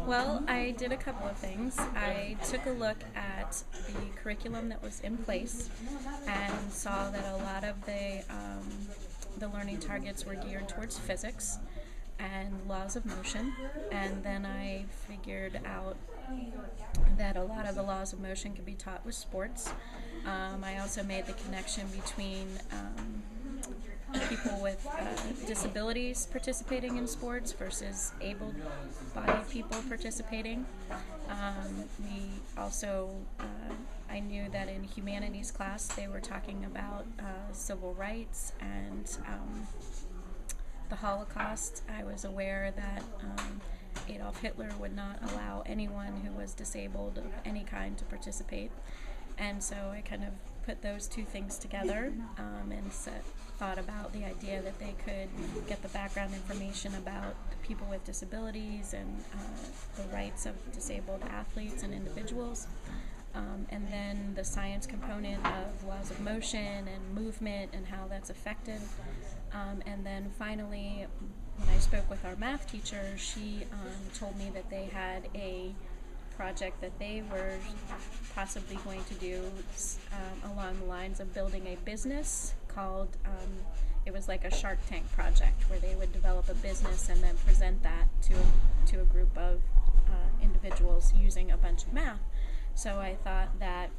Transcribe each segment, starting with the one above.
Well, I did a couple of things. I took a look at the curriculum that was in place and saw that a lot of the learning targets were geared towards physics and laws of motion. And then I figured out that a lot of the laws of motion could be taught with sports. I also made the connection between people with disabilities participating in sports versus able-bodied people participating. We also, I knew that in humanities class they were talking about civil rights and the Holocaust. I was aware that Adolf Hitler would not allow anyone who was disabled of any kind to participate. And so I kind of put those two things together and thought about the idea that they could get the background information about people with disabilities and the rights of disabled athletes and individuals. And then the science component of laws of motion and movement and how that's effective. And then finally, when I spoke with our math teacher, she told me that they had a project that they were possibly going to do along the lines of building a business called, it was like a Shark Tank project where they would develop a business and then present that to a group of individuals using a bunch of math. So I thought that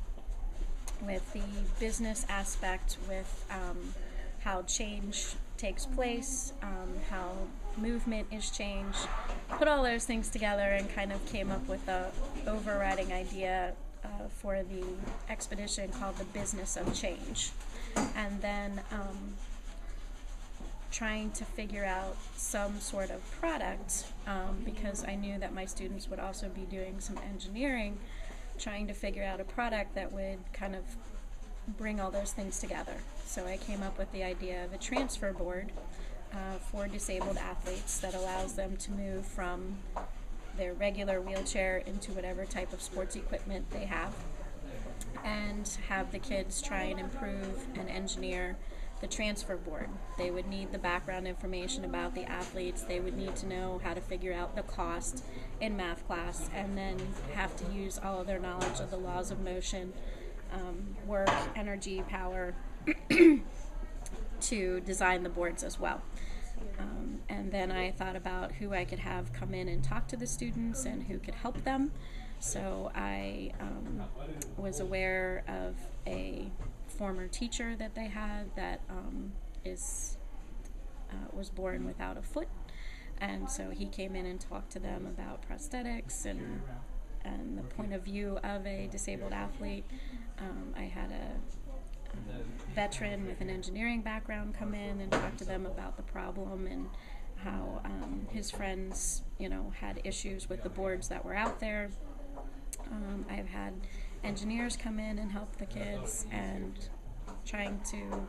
with the business aspect, with how change takes place, how movement is changed, put all those things together and kind of came up with a overriding idea for the expedition called the Business of Change. And then trying to figure out some sort of product, because I knew that my students would also be doing some engineering, trying to figure out a product that would kind of bring all those things together. So I came up with the idea of a transfer board for disabled athletes that allows them to move from their regular wheelchair into whatever type of sports equipment they have, and have the kids try and improve and engineer the transfer board. They would need the background information about the athletes, they would need to know how to figure out the cost in math class, and then have to use all of their knowledge of the laws of motion, work, energy, power, to design the boards as well. And then I thought about who I could have come in and talk to the students and who could help them. So I was aware of a former teacher that they had that was born without a foot. And so he came in and talked to them about prosthetics and the point of view of a disabled athlete. I had a veteran with an engineering background come in and talk to them about the problem and how his friends, had issues with the boards that were out there. I've had engineers come in and help the kids, and trying to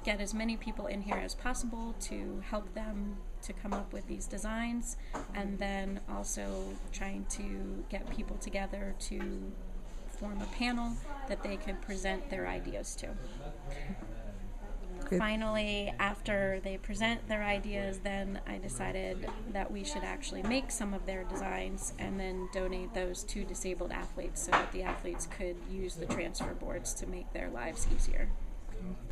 get as many people in here as possible to help them to come up with these designs, and then also trying to get people together to form a panel that they could present their ideas to. Good. Finally, after they present their ideas, then I decided that we should actually make some of their designs and then donate those to disabled athletes so that the athletes could use the transfer boards to make their lives easier.